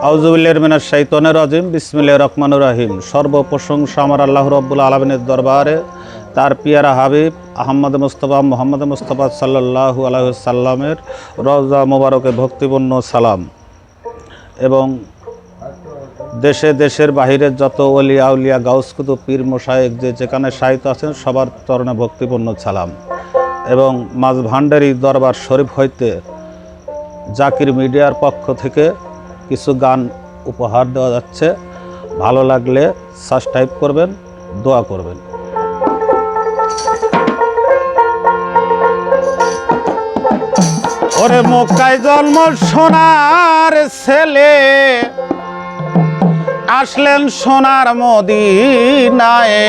আউযুবিল্লাহি মিনাশ শাইতানির রাজিম। বিসমিল্লাহির রহমানির রহিম। সর্বপ্রশংসা আমার আল্লাহ রাব্বুল আলামিনের দরবারে, তার পিয়ারা হাবিব আহমদ মুহাম্মদ মুস্তাফা সাল্লাল্লাহু আলাইহি ওয়াসাল্লামের রওজা মোবারকে ভক্তিপূর্ণ সালাম এবং দেশে দেশের বাহিরের যত ওলিয়া আউলিয়া গাউস কুতুব পীর মশায়েখ যে যেখানে শায়িত আছেন সবার চরণে ভক্তিপূর্ণ সালাম। এবং মাঝ ভান্ডারী দরবার শরীফ হইতে জাকির মিডিয়ার পক্ষ থেকে কিছু গান উপহার দেওয়া যাচ্ছে। ভালো লাগলে সাবস্ক্রাইব করবেন, দোয়া করবেন। ওরে মক্কায় জন্ম সোনার ছেলে, আসলেন সোনার মদিনায়,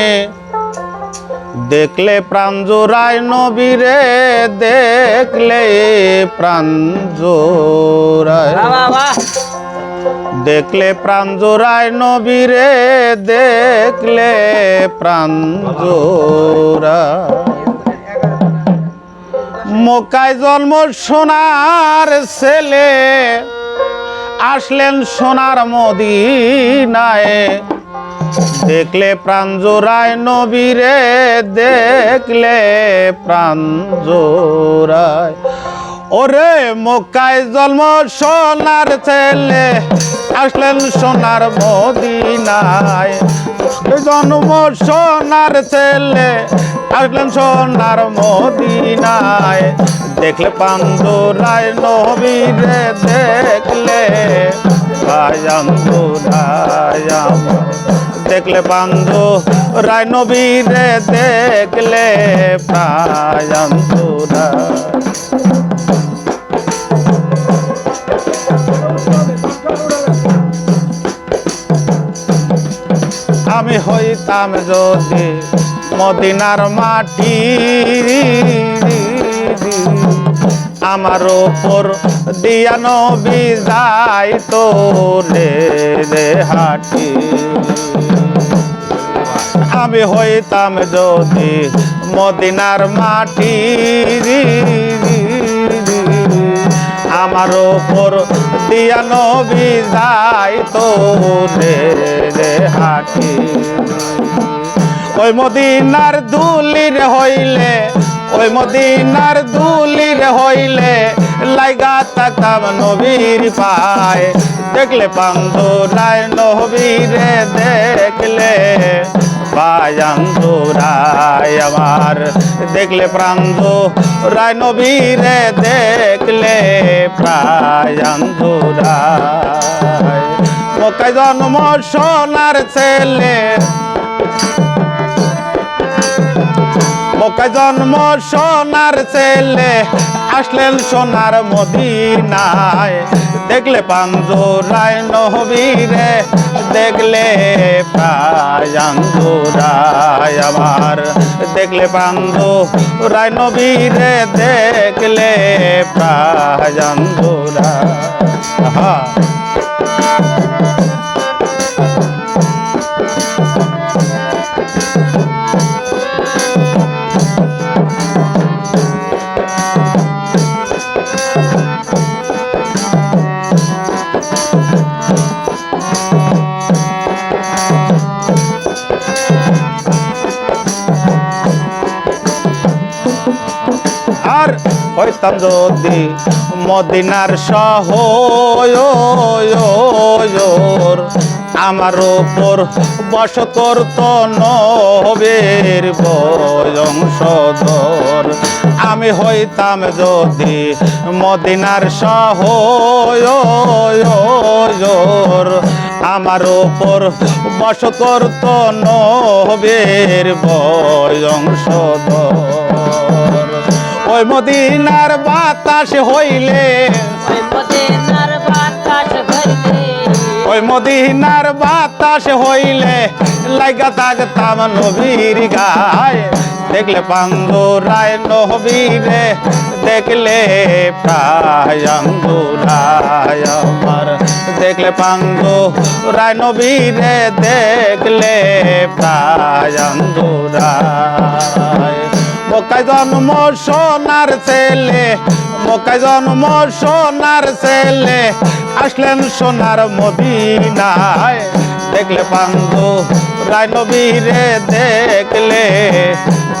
দেখলে প্রাণ জোড়ায় নবীরে, দেখলে প্রাণ জোড়ায়, দেখলে প্রাণ জোড়ায় নবীরে, দেখলে প্রাণ জোড়ায়। মক্কায় জন্ম সোনার ছেলে, আসলেন সোনার মদিনায়, দেখলে প্রাণ জোড়ায় নবীরে, দেখলে প্রাণ জোড়ায়। ওরে মক্কায় জন্ম সোনার ছেলে, আসলেন সোনার মদিনায়, জন্ম সোনার ছেলে, আসলেন সোনার মদিনায়, দেখলে প্রাণ জোড়ায় নবীরে, দেখলে প্রাণ জোড়ায়, দেখলে প্রাণ জোড়ায় নবীরে, দেখলে প্রাণ জোড়ায়। আমি হইতাম যদি মদিনার মাটি, আমার ওপর দিয়া নবী যাইতো রে হাঁটি। আমি হইতাম যদি মদিনার মাটি, আমার ওপর দিয়া নবী যাইতো রে হাঁটি। ওই মদিনার দুলির হইলে, ওই মদিনার দুলির হইলে, লাইগা থাকতাম নবীর পায়, দেখলে প্রাণ জোড়ায় নবীরে, দেখলে প্রাণ জোড়ায় আমার, দেখলে প্রাণ জোড়ায় নবীরে, দেখলে প্রাণ জোড়ায়। মক্কায় জন্ম সোনার ছেলে, মক্কায় জন্ম সোনার ছেলে, আসলেন সোনার মদিনায়, দেখলে প্রাণ জোড়ায় নবীরে, দেখলে প্রাণ জোড়ায় আমার, দেখলে প্রাণ জোড়ায় নবীরে, দেখলে প্রাণ জোড়ায়। আর হইতাম যদি মদিনার শহর, আমার ওপর বশ করত নবীর বংশধর। আমি হইতাম যদি মদিনার শহর, আমার ওপর বশ করত নবীর বংশধর। ওই মদিনার বাতাস হইলে, ওই মদিনার বাতাস হইলে, লাইগা থাকতাম নবীর গায়ে, দেখলে প্রাণ জোড়ায় নবীরে, দেখলে প্রাণ জোড়ায় আমার, দেখলে প্রাণ জোড়ায় নবীরে, দেখলে প্রাণ জোড়ায়। মক্কায় জন্ম সোনার ছেলে, মক্কায় জন্ম সোনার ছেলে আসলেন সোনার মদিনায় দেখলে পান্ডু রায় নবীরে দেখলে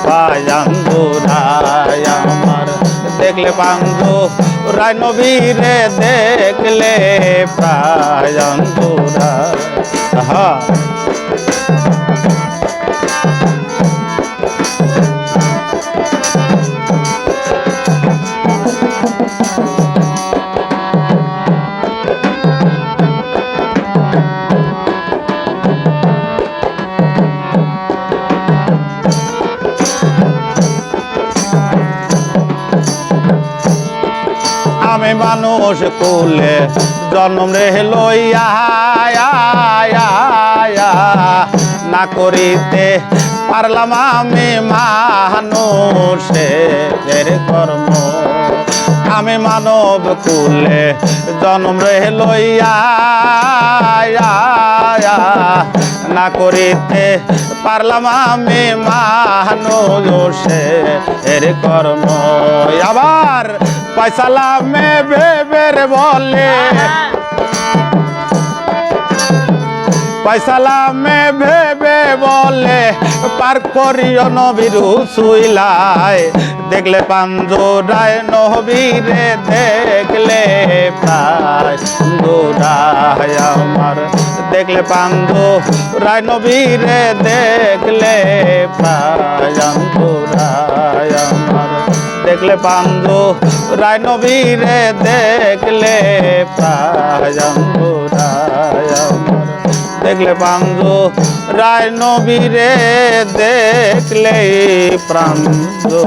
পায়ান্দুরায় আমার দেখলে পান্ডু রায় নবীরে দেখলে পায়ান্দুরায় হ্যাঁ আমি মানুষ কুলে জন্ম রে লইয়া না করিতে পারলাম আমি মানুষের কর্ম আমি মানব কুলে জন্ম রে লইয়া না করিতে পারলাম আমি মানুষের কর্ম আবার পয়সালা মে বেবের বলে পয়সালা মে ভেবে বলে পার করিও নবীর সুইলায় দেখলে পাঞ্জোরায় নবীরে দেখলে পাঞ্জোরায় আমার দেখলে পাঞ্জোরায় নবীরে দেখলে পাঞ্জোরায় আমার দেখলে পাঞ্জোরায় নবীরে দেখলে পাঞ্জোরায় আমার দেখলে পাঞ্জোরায় নবীরে দেখলে প্রাঞ্জো